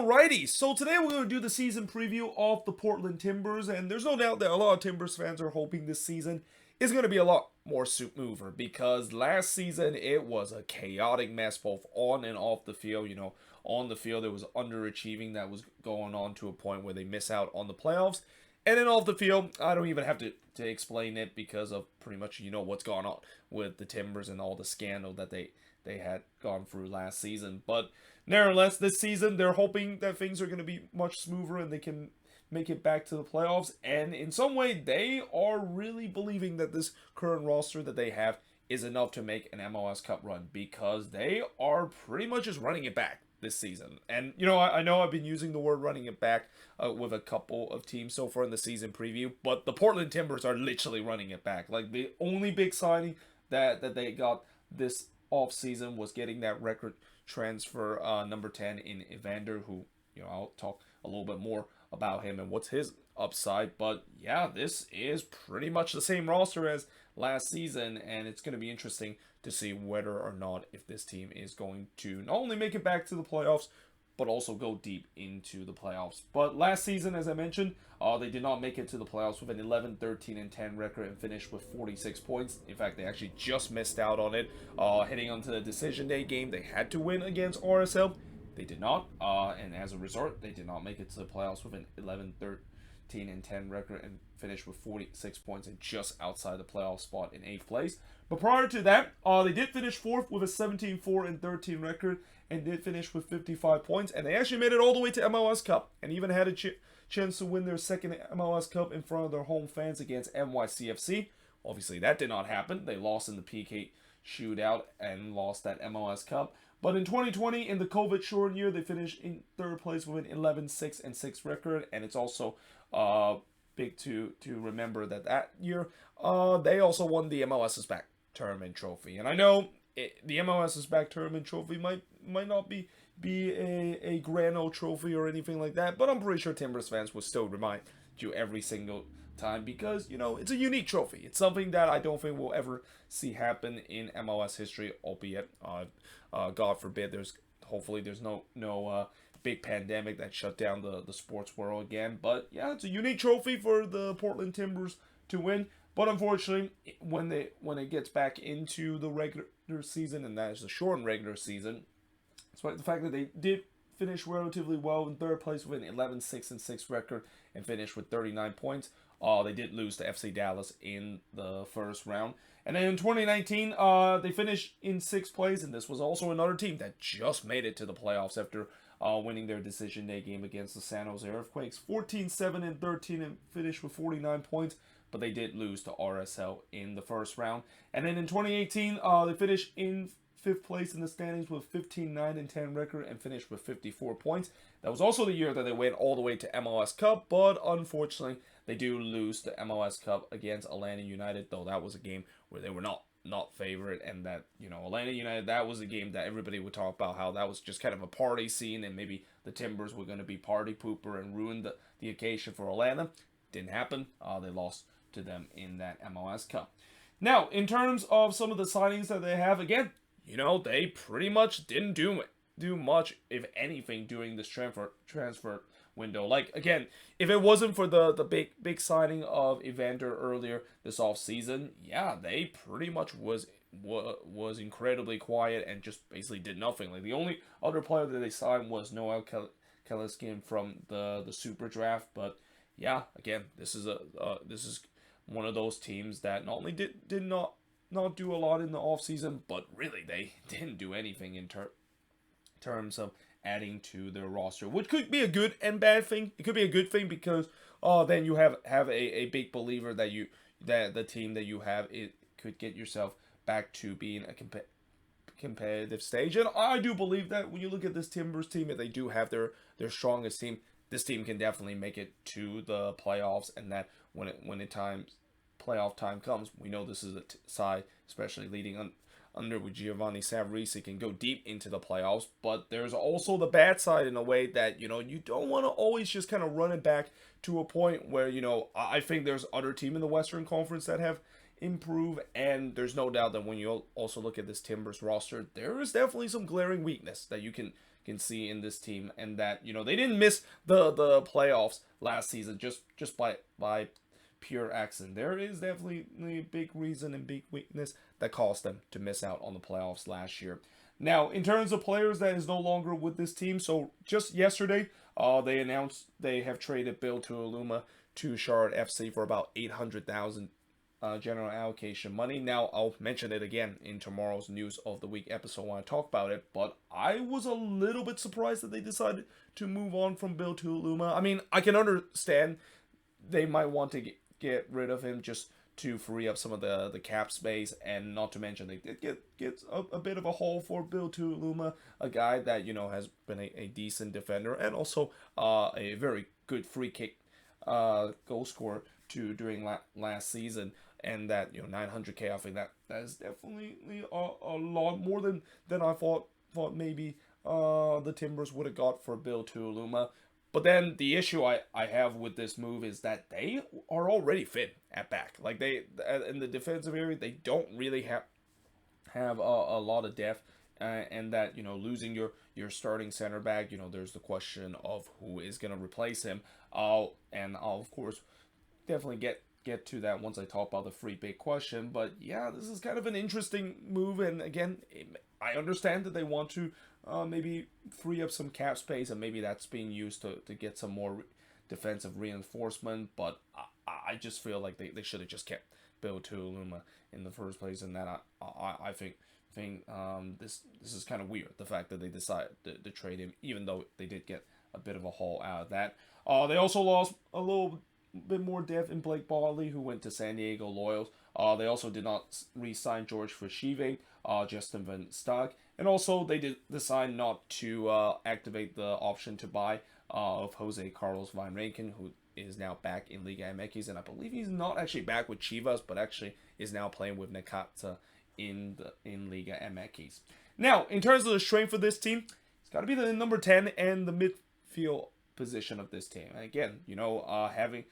Alrighty, so today we're going to do the season preview of the Portland Timbers, and there's no doubt that a lot of Timbers fans are hoping this season is going to be a lot more soup mover because last season it was a chaotic mess both on and off the field. On the field there was underachieving that was going on to a point where they miss out on the playoffs, and then off the field I don't even have to explain it because of pretty much what's going on with the Timbers and all the scandal that they had gone through last season. But nevertheless, this season they're hoping that things are going to be much smoother and they can make it back to the playoffs. And in some way, they are really believing that this current roster that they have is enough to make an MLS Cup run because they are pretty much just running it back this season. And I know I've been using the word running it back with a couple of teams so far in the season preview, but the Portland Timbers are literally running it back. Like, the only big signing that they got this offseason was getting that record transfer number 10 in Evander, who I'll talk a little bit more about him and what's his upside. But yeah, this is pretty much the same roster as last season, and it's going to be interesting to see whether or not if this team is going to not only make it back to the playoffs but also go deep into the playoffs. But last season, as I mentioned, they did not make it to the playoffs with an 11-13-10 record and finished with 46 points. In fact, they actually just missed out on it. Heading onto the decision day game, they had to win against RSL. They did not, and as a result, they did not make it to the playoffs with an 11-13-10 record and finished with 46 points and just outside the playoff spot in 8th place. But prior to that, they did finish 4th with a 17-4-13 record and did finish with 55 points. And they actually made it all the way to MLS Cup and even had a chance to win their second MLS Cup in front of their home fans against NYCFC. Obviously, that did not happen. They lost in the PK shootout and lost that MLS Cup. But in 2020, in the COVID-shortened year, they finished in 3rd place with an 11-6-6 record. And it's also big to remember that year, they also won the MLS's Back Tournament trophy. And I know the MLS's Back Tournament trophy might not be a grand old trophy or anything like that, but I'm pretty sure Timbers fans will still remind you every single time because it's a unique trophy. It's something that I don't think we'll ever see happen in MLS history, albeit God forbid hopefully there's no big pandemic that shut down the sports world again. But yeah, it's a unique trophy for the Portland Timbers to win. But unfortunately, when it gets back into the regular season, and that is the shortened regular season, despite the fact that they did finish relatively well in 3rd place with an 11-6-6 record and finished with 39 points, they did lose to FC Dallas in the first round. And then in 2019, they finished in 6th place, and this was also another team that just made it to the playoffs after winning their decision day game against the San Jose Earthquakes, 14-7-13, and finished with 49 points. But they did lose to RSL in the first round. And then in 2018, they finished in 5th place in the standings with 15-9-10 record and finished with 54 points. That was also the year that they went all the way to MLS Cup, but unfortunately, they do lose the MLS Cup against Atlanta United, though that was a game where they were not favorite, and that, Atlanta United, that was a game that everybody would talk about how that was just kind of a party scene, and maybe the Timbers were going to be party pooper and ruin the occasion for Atlanta. Didn't happen. They lost to them in that MLS Cup. Now, in terms of some of the signings that they have, again, they pretty much didn't do much, if anything, during this transfer window. Like, again, if it wasn't for the big signing of Evander earlier this offseason, yeah, they pretty much was incredibly quiet and just basically did nothing. Like, the only other player that they signed was Noel Keleskin from the Super Draft. But yeah, again, this is one of those teams that not only did not do a lot in the offseason, but really they didn't do anything in terms of adding to their roster, which could be a good and bad thing. It could be a good thing because then you have a big believer that the team that you have, it could get yourself back to being a competitive stage. And I do believe that when you look at this Timbers team, if they do have their strongest team, this team can definitely make it to the playoffs, and that when playoff time comes, we know this is a side, especially leading under with Giovanni Savarese, can go deep into the playoffs. But there's also the bad side in a way that, you don't want to always just kind of run it back to a point where, I think there's other team in the Western Conference that have improved, and there's no doubt that when you also look at this Timbers roster, there is definitely some glaring weakness that you can can see in this team, and that they didn't miss the playoffs last season just by pure accident. There is definitely a big reason and big weakness that caused them to miss out on the playoffs last year. Now, in terms of players that is no longer with this team, so just yesterday, they announced they have traded Bill Tuiluma to Charlotte FC for about 800,000 general allocation money. Now, I'll mention it again in tomorrow's News of the Week episode when I talk about it, but I was a little bit surprised that they decided to move on from Bill Tuiluma. I mean, I can understand they might want to get rid of him just to free up some of the cap space, and not to mention they did get a bit of a haul for Bill Tuiluma, a guy that has been a decent defender and also a very good free kick goal scorer during last season. And that 900K, I think that is definitely a lot more than I thought maybe the Timbers would have got for Bill Tuiluma. But then the issue I have with this move is that they are already fit at back. Like, they in the defensive area, they don't really have a lot of depth, and that losing your starting center back, there's the question of who is going to replace him. I'll of course definitely get to that once I talk about the free big question. But yeah, this is kind of an interesting move, and again, I understand that they want to maybe free up some cap space, and maybe that's being used to get some more defensive reinforcement, but I just feel like they should have just kept Bill Tuiluma in the first place, and that I think this is kind of weird, the fact that they decided to trade him, even though they did get a bit of a haul out of that. They also lost a little bit more depth in Blake Bodley, who went to San Diego Loyals. They also did not re-sign George Verschieve, Justin Van Stag, and also they did decide not to activate the option to buy of Jose Carlos Van Rankin, who is now back in Liga MX, and I believe he's not actually back with Chivas, but actually is now playing with Necaxa in Liga MX. Now, in terms of the strength of this team, it's got to be the number 10 and the midfield position of this team. And again, having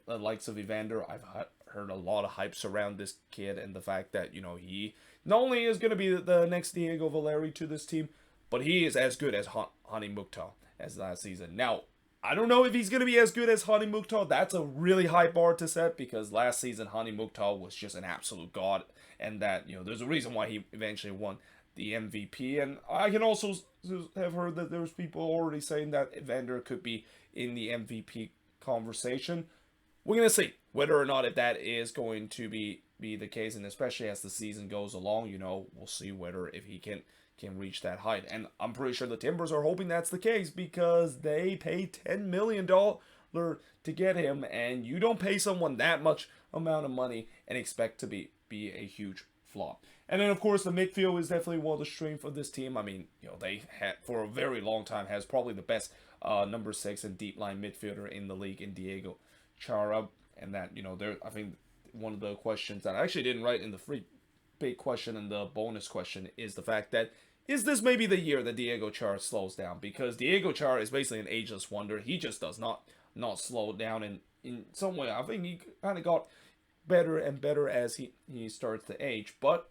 the likes of Evander, I've heard a lot of hypes around this kid, and the fact that he not only is going to be the next Diego Valeri to this team, but he is as good as Hani Mukhtar as last season. Now, I don't know if he's going to be as good as Hani Mukhtar. That's a really high bar to set, because last season Hani Mukhtar was just an absolute god, and that there's a reason why he eventually won the MVP. And I can also have heard that there's people already saying that Evander could be in the MVP conversation. We're going to see whether or not if that is going to be the case, and especially as the season goes along, we'll see whether if he can reach that height. And I'm pretty sure the Timbers are hoping that's the case, because they paid $10 million to get him, and you don't pay someone that much amount of money and expect to be a huge flop. And then, of course, the midfield is definitely one of the strengths of this team. I mean, they had, for a very long time, has probably the best number 6 and deep line midfielder in the league in Diego Chara. And that, I think one of the questions that I actually didn't write in the free big question and the bonus question is the fact that, is this maybe the year that Diego Chara slows down? Because Diego Chara is basically an ageless wonder. He just does not slow down, and in some way, I think he kind of got better and better as he starts to age. But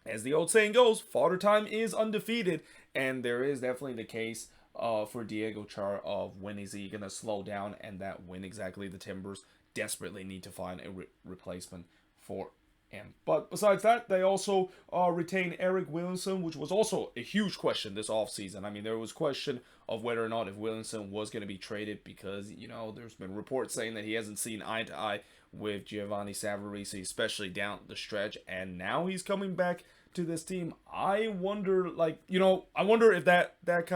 as the old saying goes, Father Time is undefeated, and there is definitely the case for Diego Chara of when is he going to slow down, and that when exactly the Timbers desperately need to find a replacement for him. But besides that, they also retain Eric Williamson, which was also a huge question this offseason. I mean, there was question of whether or not if Williamson was going to be traded, because, there's been reports saying that he hasn't seen eye to eye with Giovanni Savarese, especially down the stretch, and now he's coming back to this team. I wonder, I wonder if that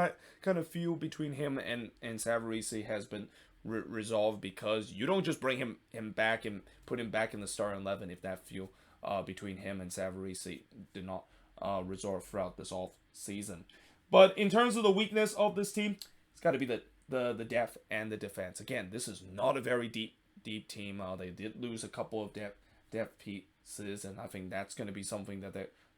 kind of feud between him and Savarese has been resolved, because you don't just bring him back and put him back in the starting 11 if that feud between him and Savarese did not resolve throughout this off season. But in terms of the weakness of this team, it's got to be the depth and the defense. Again, this is not a very deep team. They did lose a couple of depth pieces, and I think that's going to be something that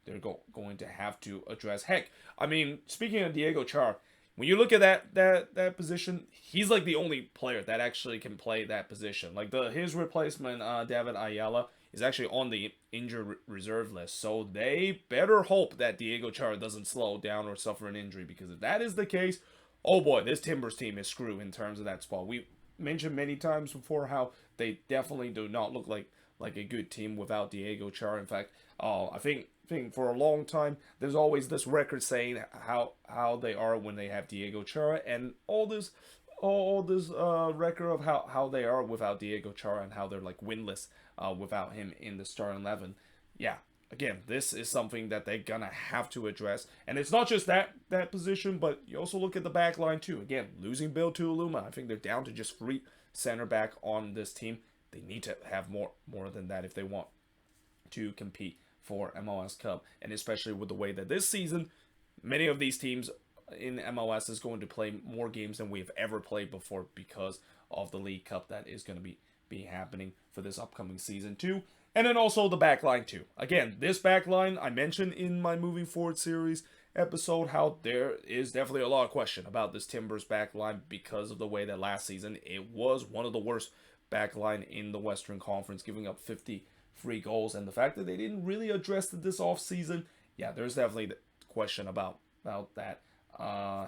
they're going to have to address. Heck, I mean, speaking of Diego Char, when you look at that position, he's like the only player that actually can play that position. Like his replacement, David Ayala, is actually on the injured reserve list. So they better hope that Diego Chara doesn't slow down or suffer an injury, because if that is the case, oh boy, this Timbers team is screwed in terms of that spot. We mentioned many times before how they definitely do not look like a good team without Diego Chara. In fact, I think for a long time there's always this record saying how they are when they have Diego Chara, and all this record of how they are without Diego Chara, and how they're like winless without him in the starting 11. Yeah, again, this is something that they're gonna have to address, and it's not just that position, but you also look at the back line too. Again, losing Bill Tuiluma, I think they're down to just 3 center back on this team. They need to have more than that if they want to compete for MLS Cup, and especially with the way that this season, many of these teams in MLS is going to play more games than we've ever played before, because of the League Cup that is going to be happening for this upcoming season too. And then also the back line too. Again, this back line, I mentioned in my Moving Forward series episode how there is definitely a lot of question about this Timbers back line, because of the way that last season it was one of the worst back line in the Western Conference, giving up 50 free goals, and the fact that they didn't really address it this offseason. Yeah, there's definitely the question about that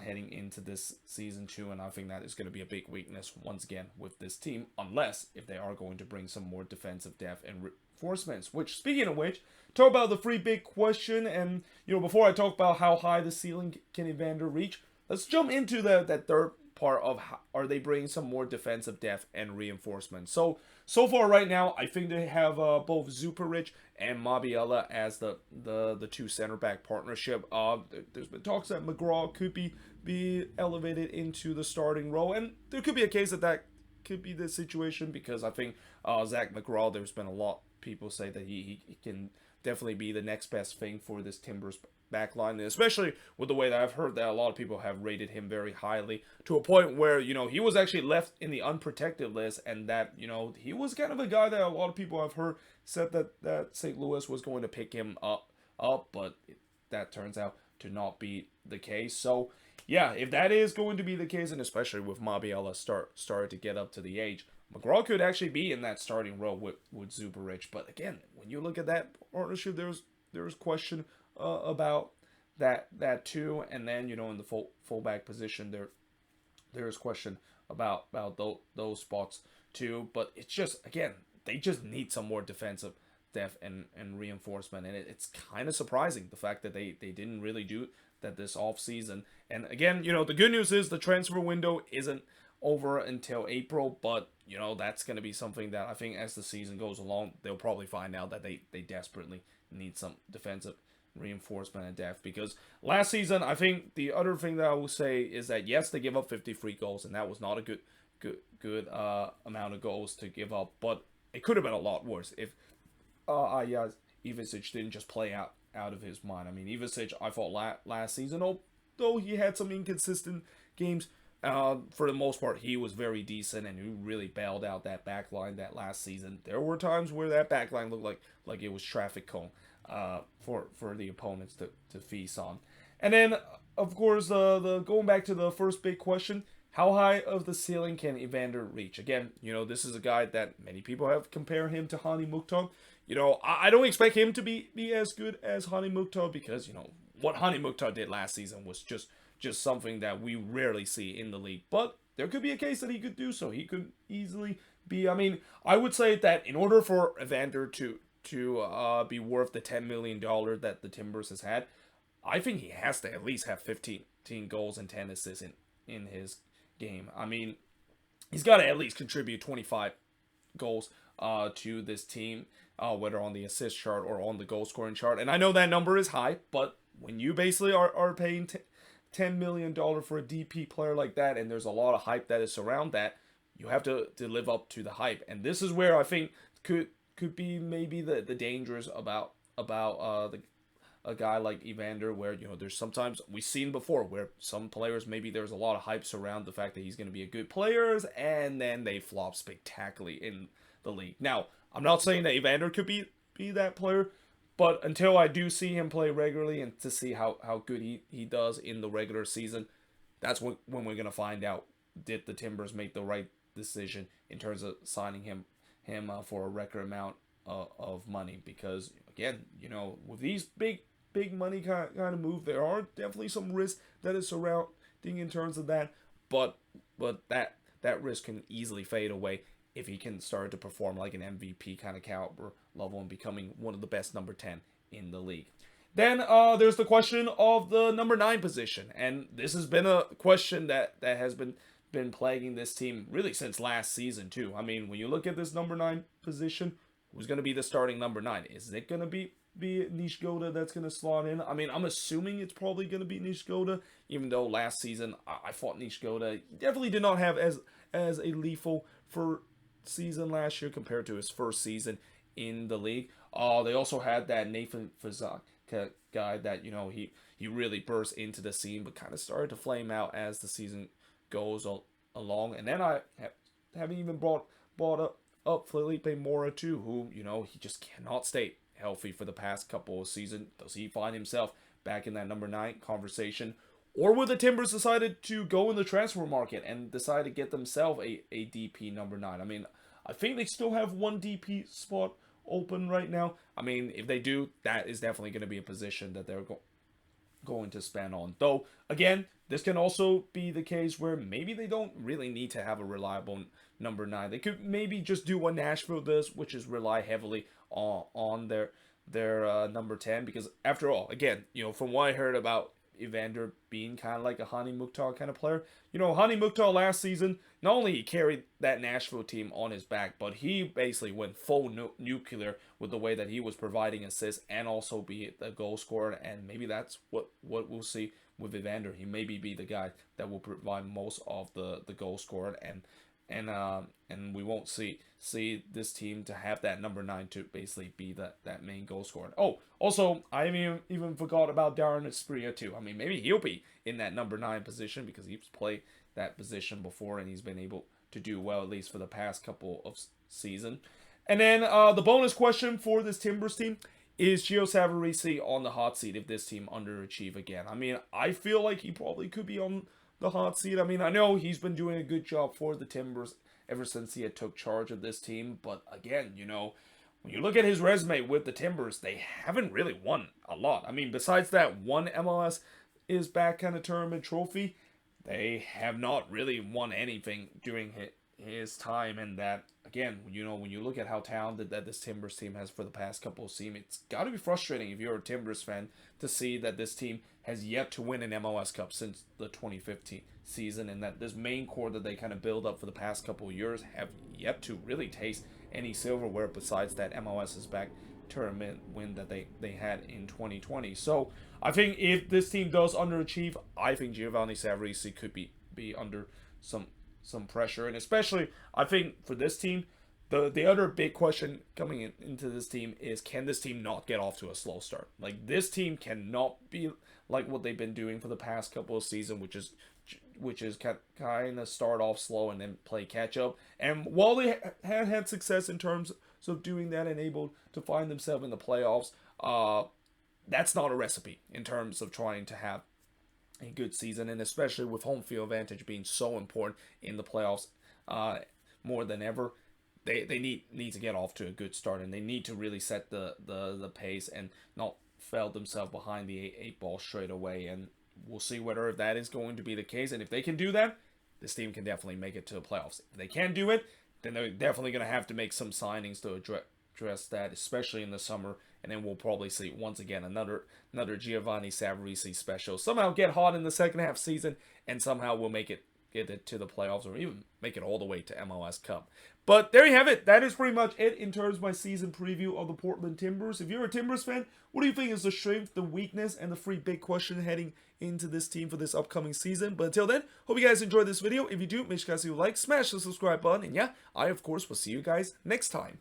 heading into this season too, and I think that is going to be a big weakness once again with this team, unless if they are going to bring some more defensive depth and reinforcements. Which, speaking of which, talk about the free big question, and before I talk about how high the ceiling can Evander reach, let's jump into that third part of how are they bringing some more defensive depth and reinforcements. So far right now, I think they have both Zuparic and Mabiella as the 2 center back partnership. There's been talks that McGraw could be elevated into the starting role, and there could be a case that could be the situation, because I think Zach McGraw, there's been a lot of people say that he can definitely be the next best thing for this Timbers back line, especially with the way that I've heard that a lot of people have rated him very highly, to a point where he was actually left in the unprotected list, and that he was kind of a guy that a lot of people I've heard said that St. Louis was going to pick him up, but that turns out to not be the case. So yeah, if that is going to be the case, and especially with Mabiella started to get up to the age, McGraw could actually be in that starting role with Zuparic. But again, when you look at that partnership, there's question about that too, and then in the fullback position there's question about those spots too. But it's just, again, they just need some more defensive depth and reinforcement, and it's kind of surprising the fact that they didn't really do that this off season. And again, the good news is the transfer window isn't over until April, but that's going to be something that I think as the season goes along, they'll probably find out that they desperately need some defensive reinforcement and depth. Because last season, I think the other thing that I will say is that yes, they give up 50 free goals, and that was not a good amount of goals to give up, but it could have been a lot worse if Ivicic didn't just play out of his mind. I mean, Ivicic, I thought last season, although he had some inconsistent games, for the most part, he was very decent, and he really bailed out that back line that last season. There were times where that back line looked like it was traffic cone for the opponents to feast on. And then, of course, the going back to the first big question, how high of the ceiling can Evander reach? Again, this is a guy that many people have compared him to Hani Mukhtar. I don't expect him to be as good as Hani Mukhtar, because, what Hani Mukhtar did last season was just something that we rarely see in the league. But there could be a case that he could do so. He could easily be, I mean, I would say that in order for Evander to be worth the $10 million that the Timbers has had, I think he has to at least have 15 goals and 10 assists in his game. I mean, he's got to at least contribute 25 goals to this team, whether on the assist chart or on the goal scoring chart. And I know that number is high, but when you basically are paying $10 million for a DP player like that, and there's a lot of hype that is around that, you have to live up to the hype. And this is where I think could be maybe the dangers about a guy like Evander, where there's sometimes we've seen before where some players, maybe there's a lot of hype around the fact that he's going to be a good player, and then they flop spectacularly in the league. Now, I'm not saying that Evander could be that player, but until I do see him play regularly and to see how good he does in the regular season, that's when we're going to find out, did the Timbers make the right decision in terms of signing him for a record amount of money, because again, with these big money kind of move, there are definitely some risks that is surrounding in terms of that, but that risk can easily fade away if he can start to perform like an MVP kind of caliber level and becoming one of the best number 10 in the league. Then there's the question of the number 9 position, and this has been a question that has been plaguing this team really since last season too. I mean, when you look at this number 9 position, who's going to be the starting number 9? Is it going to be Nishgoda that's going to slot in? I mean, I'm assuming it's probably going to be Nishgoda, even though last season I thought Nishgoda definitely did not have as a lethal for season last year compared to his first season in the league. They also had that Nathan Fazak guy that he really burst into the scene, but kind of started to flame out as the season goes along. And then I haven't even brought up Felipe Mora too, who he just cannot stay healthy for the past couple of seasons. Does he find himself back in that number 9 conversation? Or will the Timbers decided to go in the transfer market and decide to get themselves a DP number 9? I mean, I think they still have one DP spot open right now. I mean, if they do, that is definitely going to be a position that they're going to spend on. Though, again, this can also be the case where maybe they don't really need to have a reliable number 9. They could maybe just do what Nashville does, which is rely heavily on their number 10. Because after all, again, from what I heard about Evander being kind of like a Hani Mukhtar kind of player. Hani Mukhtar last season, not only he carried that Nashville team on his back, but he basically went full nuclear with the way that he was providing assists and also be the goal scorer. And maybe that's what we'll see with Evander. He maybe be the guy that will provide most of the goal scorer, and we won't see this team to have that number 9 to basically be that main goal scorer. Oh, also, I even forgot about Darren Espria too. I mean, maybe he'll be in that number 9 position because he's played that position before and he's been able to do well, at least for the past couple of season. And then the bonus question for this Timbers team: is Gio Savarese on the hot seat if this team underachieve again? I mean, I feel like he probably could be on the hot seat. I mean, I know he's been doing a good job for the Timbers ever since he had took charge of this team, but again, when you look at his resume with the Timbers, they haven't really won a lot. I mean, besides that one MLS is back kind of tournament trophy, they have not really won anything during his time. And that, again, when you look at how talented that this Timbers team has for the past couple of seasons, it's got to be frustrating if you're a Timbers fan to see that this team has yet to win an MLS Cup since the 2015 season, and that this main core that they kind of build up for the past couple of years have yet to really taste any silverware besides that MLS is back tournament win that they had in 2020. So I think if this team does underachieve, I think Giovanni Savarese could be under some pressure. And especially, I think for this team, the other big question coming into this team is, can this team not get off to a slow start? Like, this team cannot be like what they've been doing for the past couple of seasons, which is kind of start off slow and then play catch up. And while they had success in terms of doing that and able to find themselves in the playoffs, that's not a recipe in terms of trying to have a good season, and especially with home field advantage being so important in the playoffs more than ever. They need to get off to a good start, and they need to really set the pace and not fail themselves behind the eight ball straight away. And we'll see whether that is going to be the case. And if they can do that, this team can definitely make it to the playoffs. If they can't do it, then they're definitely going to have to make some signings to address that, especially in the summer. And then we'll probably see once again another Giovanni Savarese special. Somehow get hot in the second half season, and somehow we'll get it to the playoffs, or even make it all the way to MLS Cup. But there you have it. That is pretty much it in terms of my season preview of the Portland Timbers. If you're a Timbers fan, what do you think is the strength, the weakness, and the three big question heading into this team for this upcoming season? But until then, hope you guys enjoyed this video. If you do, make sure you guys like, smash the subscribe button, and yeah, I of course will see you guys next time.